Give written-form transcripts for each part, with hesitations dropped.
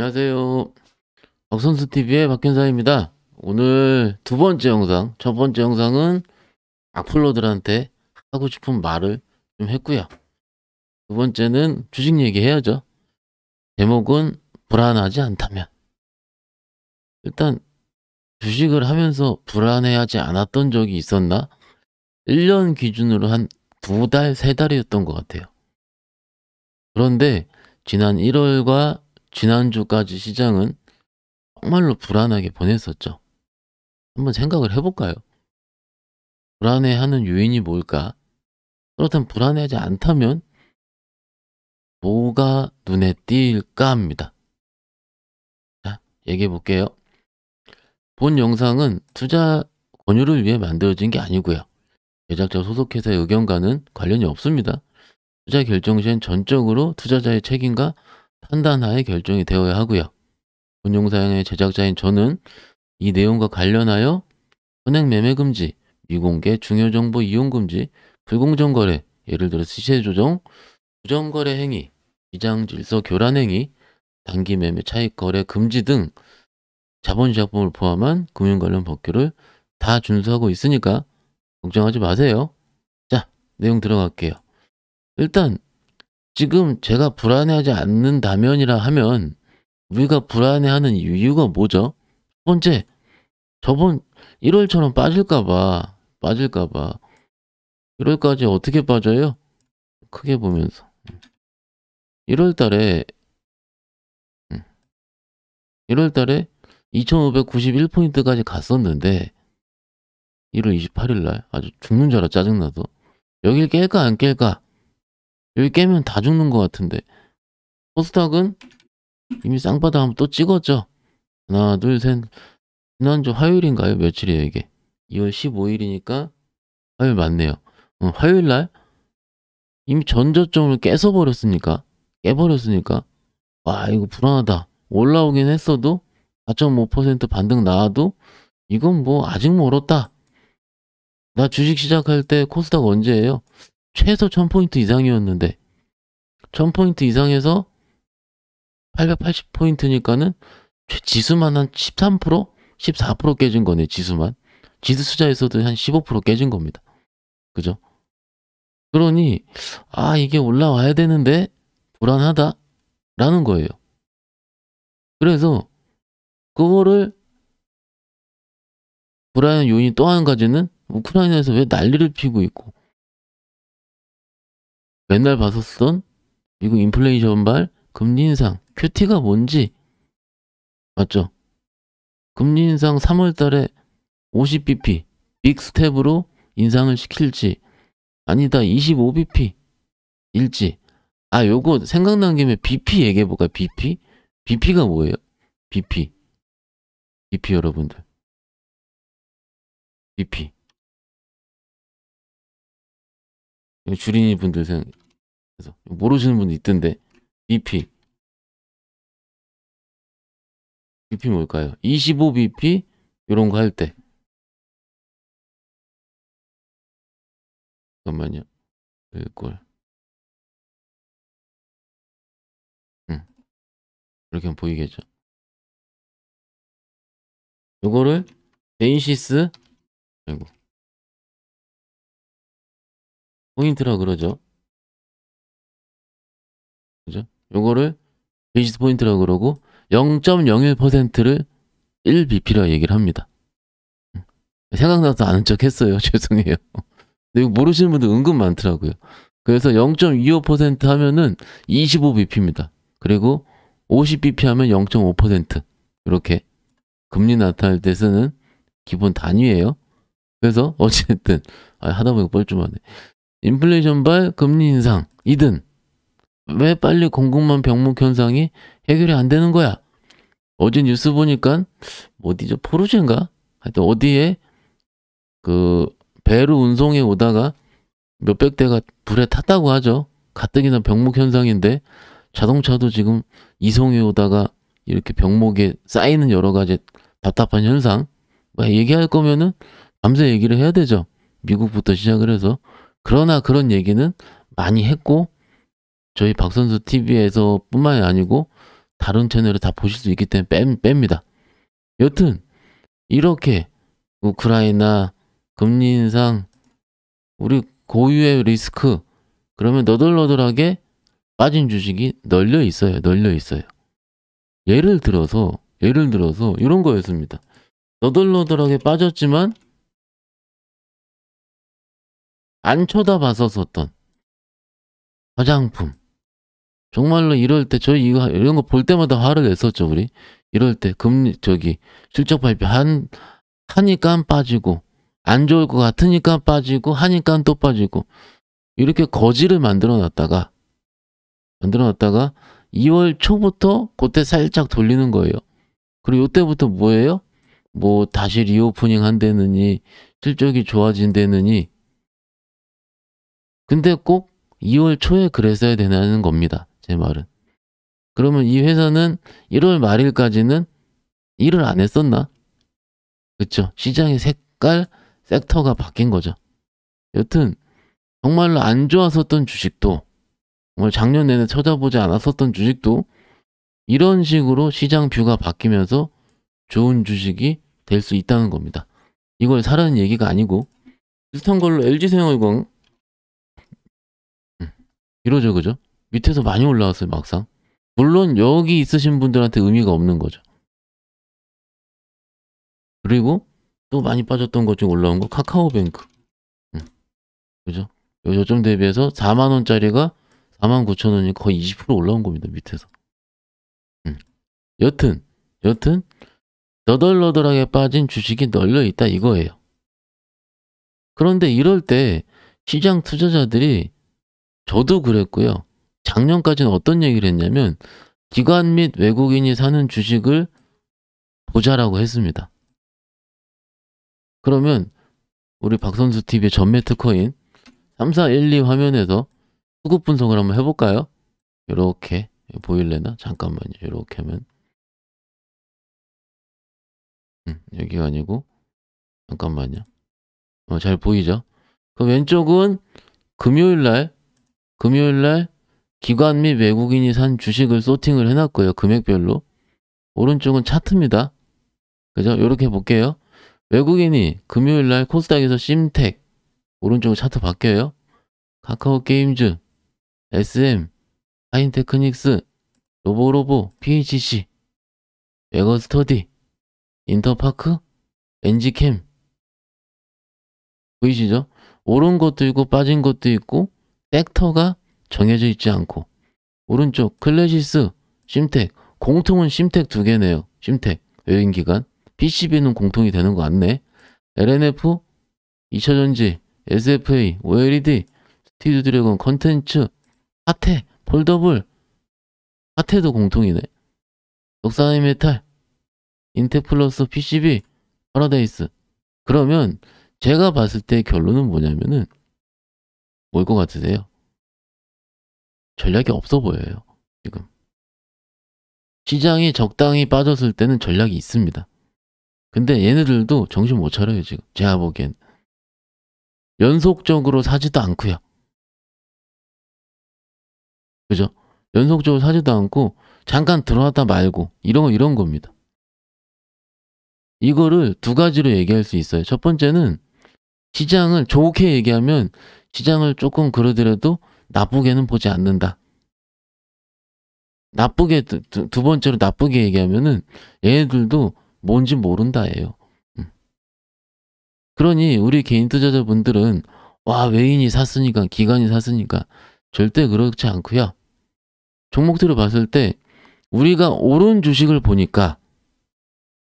안녕하세요. 박선수TV의 박현사입니다. 오늘 두 번째 영상, 첫 번째 영상은 악플러들한테 하고 싶은 말을 좀 했고요. 두 번째는 주식 얘기해야죠. 제목은 불안하지 않다면. 일단 주식을 하면서 불안해하지 않았던 적이 있었나? 1년 기준으로 한 2달, 3달이었던 것 같아요. 그런데 지난 1월과 지난주까지 시장은 정말로 불안하게 보냈었죠. 한번 생각을 해볼까요? 불안해하는 요인이 뭘까? 그렇다면 불안해하지 않다면 뭐가 눈에 띌까 합니다. 자, 얘기해 볼게요. 본 영상은 투자 권유를 위해 만들어진 게 아니고요. 제작자 소속회사의 의견과는 관련이 없습니다. 투자 결정 시엔 전적으로 투자자의 책임과 판단하에 결정이 되어야 하고요. 본 영상의 제작자인 저는 이 내용과 관련하여 은행 매매 금지, 미공개 중요 정보 이용 금지, 불공정 거래, 예를 들어 시세 조정, 부정거래 행위, 시장 질서 교란 행위, 단기 매매 차익 거래 금지 등 자본시장법을 포함한 금융 관련 법규를 다 준수하고 있으니까 걱정하지 마세요. 자, 내용 들어갈게요. 일단 지금 제가 불안해하지 않는다면이라 하면 우리가 불안해하는 이유가 뭐죠? 첫 번째, 저번 1월처럼 빠질까봐 1월까지 어떻게 빠져요? 크게 보면서 1월 달에 2591포인트까지 갔었는데 1월 28일 날 아주 죽는 줄 알아. 짜증나서 여길 깰까 안 깰까? 여기 깨면 다 죽는 것 같은데 코스닥은 이미 쌍바닥 한번 또 찍었죠. 하나 둘 셋. 지난주 화요일인가요? 며칠이에요 이게? 2월 15일이니까 화요일 맞네요. 화요일 날 이미 전저점을 깨버렸으니까 와 이거 불안하다. 올라오긴 했어도 4.5% 반등 나와도 이건 뭐 아직 멀었다. 나 주식 시작할 때 코스닥 언제예요? 최소 1000포인트 이상이었는데 1000포인트 이상에서 880포인트니까는 지수만 한 13%? 14% 깨진 거네. 지수만. 지수 숫자에서도 한 15% 깨진 겁니다. 그죠? 그러니 이게 올라와야 되는데 불안하다 라는 거예요. 그래서 그거를 불안한 요인이 또 한 가지는 우크라이나에서 왜 난리를 피고 있고 맨날 봤었던 미국 인플레이션발 금리 인상 QT가 뭔지 맞죠? 금리 인상 3월 달에 50bp 빅 스텝으로 인상을 시킬지 아니다 25bp 일지. 요거 생각난 김에 BP 얘기해볼까요? BP? BP가 뭐예요? BP 여러분들 BP 주린이 분들 그래서 모르시는 분도 있던데 BP 뭘까요? 25bp 요런 거 할 때 잠깐만요. 이걸 이렇게 하면 보이겠죠. 요거를 베이시스 포인트라 그러죠. 그죠? 요거를 베이시스 포인트라 그러고 0.01%를 1bp라 얘기를 합니다. 생각나서 아는 척 했어요. 죄송해요. 근데 이거 모르시는 분들 은근 많더라고요. 그래서 0.25% 하면은 25bp입니다. 그리고 50bp 하면 0.5%. 이렇게 금리 나타날 때 쓰는 기본 단위예요. 그래서 어쨌든 하다 보니까 뻘쭘하네. 인플레이션발 금리 인상 2등. 왜 빨리 공급망 병목 현상이 해결이 안 되는 거야? 어제 뉴스 보니까 어디죠? 포르쉐인가? 하여튼 어디에 그 배로 운송해 오다가 몇백 대가 불에 탔다고 하죠. 가뜩이나 병목 현상인데 자동차도 지금 이송해 오다가 이렇게 병목에 쌓이는 여러 가지 답답한 현상. 얘기할 거면은 밤새 얘기를 해야 되죠. 미국부터 시작을 해서. 그러나 그런 얘기는 많이 했고 저희 박선수 TV에서 뿐만이 아니고 다른 채널을 다 보실 수 있기 때문에 뺍니다. 여튼 이렇게 우크라이나 금리 인상 우리 고유의 리스크 그러면 너덜너덜하게 빠진 주식이 널려 있어요. 예를 들어서 이런 거였습니다. 너덜너덜하게 빠졌지만 안 쳐다봤었던 화장품. 정말로 이럴 때 저희 이런 거 볼 때마다 화를 냈었죠, 우리. 이럴 때 실적 발표 하니까 빠지고 안 좋을 것 같으니까 빠지고 하니까 또 빠지고 이렇게 거지를 만들어 놨다가 2월 초부터 그때 살짝 돌리는 거예요. 그리고 이때부터 뭐예요? 뭐 다시 리오프닝 한다느니 실적이 좋아진다느니 근데 꼭 2월 초에 그랬어야 되는 겁니다. 제 말은. 그러면 이 회사는 1월 말일까지는 일을 안 했었나? 그쵸? 시장의 섹터가 바뀐 거죠. 여튼 정말로 안 좋았었던 주식도 정말 작년 내내 쳐다보지 않았었던 주식도 이런 식으로 시장 뷰가 바뀌면서 좋은 주식이 될 수 있다는 겁니다. 이걸 사라는 얘기가 아니고 비슷한 걸로 LG생활광 이러죠, 그죠? 밑에서 많이 올라왔어요, 막상. 물론 여기 있으신 분들한테 의미가 없는 거죠. 그리고 또 많이 빠졌던 것 중 올라온 거 카카오뱅크. 그죠? 요점 대비해서 4만원짜리가 49,000원이 거의 20% 올라온 겁니다, 밑에서. 여튼 너덜너덜하게 빠진 주식이 널려 있다 이거예요. 그런데 이럴 때 시장 투자자들이 저도 그랬고요. 작년까지는 어떤 얘기를 했냐면 기관 및 외국인이 사는 주식을 보자라고 했습니다. 그러면 우리 박선수 TV의 전매 특허인 3412 화면에서 수급 분석을 한번 해볼까요? 이렇게 보일래나? 잠깐만요. 이렇게 하면 여기가 아니고 잠깐만요. 잘 보이죠? 그 왼쪽은 금요일날 기관 및 외국인이 산 주식을 소팅을 해놨고요. 금액별로. 오른쪽은 차트입니다. 그죠? 이렇게 볼게요. 외국인이 금요일날 코스닥에서 심텍 오른쪽 차트 바뀌어요. 카카오 게임즈, SM, 하인테크닉스, 로보로보, PHC, 웨거스터디, 인터파크, 엔지캠 보이시죠? 오른 것도 있고 빠진 것도 있고 섹터가 정해져 있지 않고 오른쪽 클래시스, 심텍 공통은 심텍 두 개네요. 심텍 외인기관 PCB는 공통이 되는 거 같네. LNF, 2차전지, SFA, OLED, 스티드 드래곤, 컨텐츠, 하태, 폴더블 하태도 공통이네. 독산의 메탈, 인테플러스, PCB, 파라다이스. 그러면 제가 봤을 때 결론은 뭐냐면은 뭘 것 같으세요? 전략이 없어 보여요. 지금 시장이 적당히 빠졌을 때는 전략이 있습니다. 근데 얘네들도 정신 못 차려요. 지금 제가 보기엔 연속적으로 사지도 않고요. 그죠? 연속적으로 사지도 않고 잠깐 들어왔다 말고 이런 겁니다. 이거를 두 가지로 얘기할 수 있어요. 첫 번째는 시장을 좋게 얘기하면 시장을 조금 그러더라도 나쁘게는 보지 않는다. 나쁘게 두 번째로 나쁘게 얘기하면은 얘네들도 뭔지 모른다예요. 그러니 우리 개인 투자자분들은 와 외인이 샀으니까 기관이 샀으니까 절대 그렇지 않고요. 종목들을 봤을 때 우리가 오른 주식을 보니까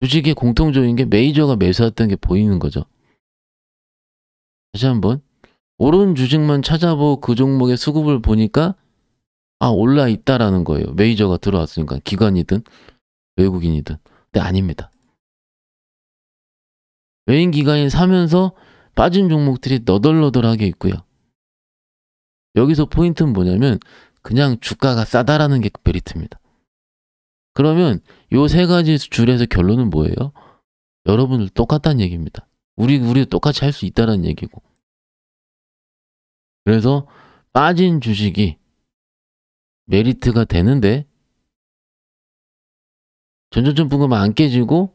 주식의 공통적인 게 메이저가 매수했던 게 보이는 거죠. 다시 한번 오른 주식만 찾아보고 그 종목의 수급을 보니까 아 올라 있다라는 거예요. 메이저가 들어왔으니까 기관이든 외국인이든. 근데 아닙니다. 외인 기관이 사면서 빠진 종목들이 너덜너덜하게 있고요. 여기서 포인트는 뭐냐면 그냥 주가가 싸다라는 게 메리트입니다. 그러면 요 세 가지 줄에서 결론은 뭐예요? 여러분들 똑같다는 얘기입니다. 우리도 똑같이 할 수 있다는 얘기고. 그래서 빠진 주식이 메리트가 되는데 전조증후군만 안 깨지고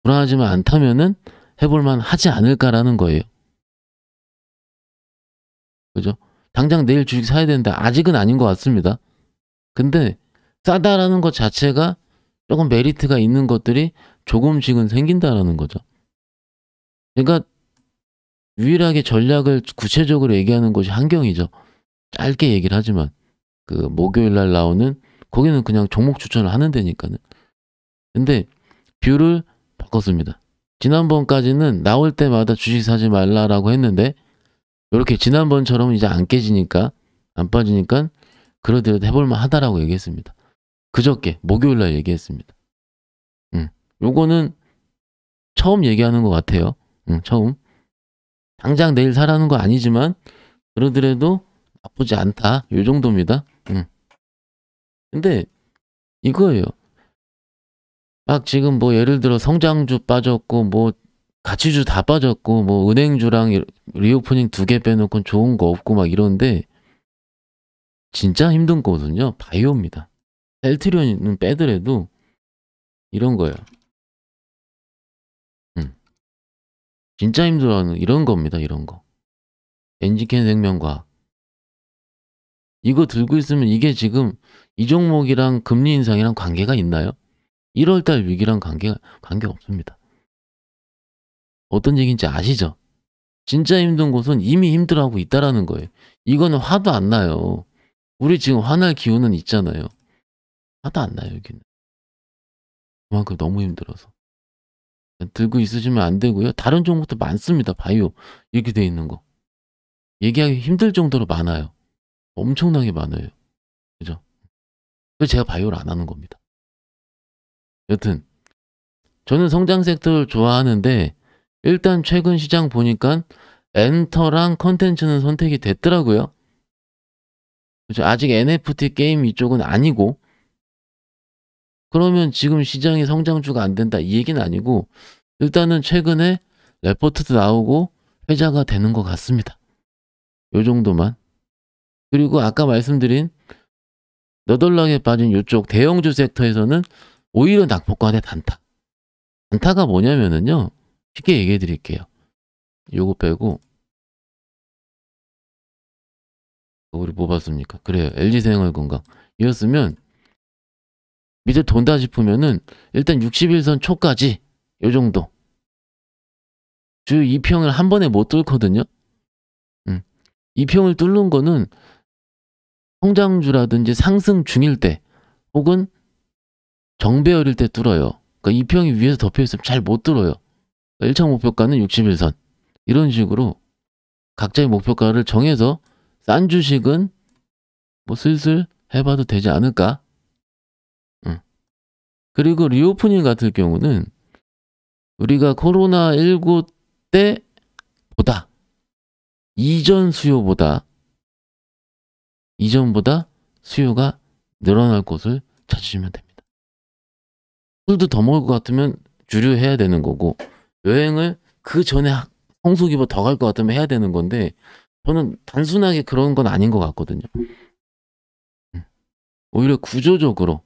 불안하지만 않다면은 해볼만 하지 않을까라는 거예요. 그죠? 당장 내일 주식 사야 되는데 아직은 아닌 것 같습니다. 근데 싸다라는 것 자체가 조금 메리트가 있는 것들이 조금씩은 생긴다라는 거죠. 그러니까 유일하게 전략을 구체적으로 얘기하는 것이 한경이죠. 짧게 얘기를 하지만 그 목요일 날 나오는 거기는 그냥 종목 추천을 하는 데니까는. 근데 뷰를 바꿨습니다. 지난번까지는 나올 때마다 주식 사지 말라라고 했는데 이렇게 지난번처럼 이제 안 깨지니까 안 빠지니까 그러더라도 해볼만 하다라고 얘기했습니다. 그저께 목요일 날 얘기했습니다. 요거는 처음 얘기하는 것 같아요. 처음. 당장 내일 사라는 거 아니지만 그러더라도 나쁘지 않다. 요 정도입니다. 근데 이거예요. 막 지금 뭐 예를 들어 성장주 빠졌고 뭐 가치주 다 빠졌고 뭐 은행주랑 리오프닝 2개 빼놓고 좋은 거 없고 막 이런데 진짜 힘든 거거든요. 바이오입니다. 셀트리온은 빼더라도 이런 거예요. 진짜 힘들어하는 이런 겁니다. 이런 거. 엔지켄 생명과학. 이거 들고 있으면 이게 지금 이 종목이랑 금리 인상이랑 관계가 있나요? 1월달 위기랑 관계 없습니다. 어떤 얘기인지 아시죠? 진짜 힘든 곳은 이미 힘들어하고 있다라는 거예요. 이거는 화도 안 나요. 우리 지금 화날 기운은 있잖아요. 화도 안 나요, 여기는. 그만큼 너무 힘들어서. 들고 있으시면 안 되고요. 다른 종목도 많습니다. 바이오 이렇게 돼 있는 거. 얘기하기 힘들 정도로 많아요. 엄청나게 많아요. 그죠? 그래서 제가 바이오를 안 하는 겁니다. 여튼 저는 성장 섹터를 좋아하는데 일단 최근 시장 보니까 엔터랑 컨텐츠는 선택이 됐더라고요. 그죠? 아직 NFT 게임 이쪽은 아니고 그러면 지금 시장이 성장주가 안 된다 이 얘기는 아니고 일단은 최근에 레포트도 나오고 회자가 되는 것 같습니다. 요 정도만. 그리고 아까 말씀드린 너덜나게 빠진 이쪽 대형주 섹터에서는 오히려 낙폭과대 단타. 단타가 뭐냐면은요. 쉽게 얘기해 드릴게요. 요거 빼고 우리 뭐 봤습니까? 그래요. LG생활건강. 이었으면 밑에 돈다 싶으면은 일단 60일선 초까지 요 정도. 주 2평을 한 번에 못 뚫거든요. 2평을 뚫는 거는 성장주라든지 상승 중일 때 혹은 정배열일 때 뚫어요. 그러니까 2평이 위에서 덮여있으면 잘 못 뚫어요. 1차 목표가는 61선. 이런 식으로 각자의 목표가를 정해서 싼 주식은 뭐 슬슬 해봐도 되지 않을까? 그리고 리오프닝 같은 경우는 우리가 코로나19 때보다 이전보다 수요가 늘어날 곳을 찾으시면 됩니다. 술도 더 먹을 것 같으면 주류해야 되는 거고 여행을 그 전에 성수기보 더 갈 것 같으면 해야 되는 건데 저는 단순하게 그런 건 아닌 것 같거든요. 오히려 구조적으로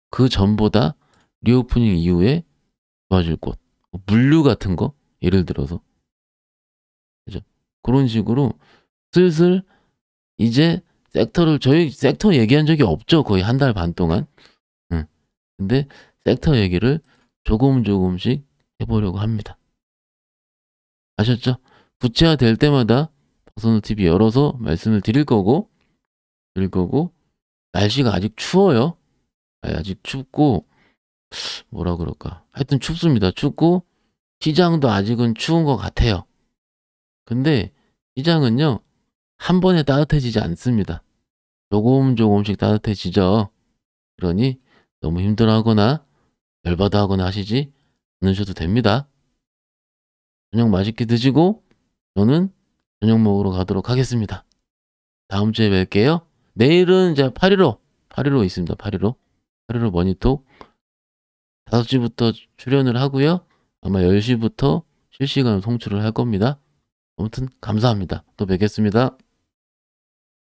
그 전보다 리오프닝 이후에 좋아질 곳 물류 같은 거 예를 들어서 그죠? 그런 식으로 슬슬 이제 저희 섹터 얘기한 적이 없죠. 거의 한 달 반 동안. 근데 섹터 얘기를 조금씩 해보려고 합니다. 아셨죠? 구체화 될 때마다 박선우 TV 열어서 말씀을 드릴 거고 날씨가 아직 추워요. 아직 춥고 뭐라 그럴까. 하여튼 춥습니다. 춥고 시장도 아직은 추운 것 같아요. 근데 시장은요. 한 번에 따뜻해지지 않습니다. 조금씩 따뜻해지죠. 그러니 너무 힘들어하거나 열받아하거나 하시지 않으셔도 됩니다. 저녁 맛있게 드시고 저는 저녁 먹으러 가도록 하겠습니다. 다음 주에 뵐게요. 내일은 이제 8.15 있습니다. 8.15 머니톡 5시부터 출연을 하고요. 아마 10시부터 실시간 송출을 할 겁니다. 아무튼 감사합니다. 또 뵙겠습니다.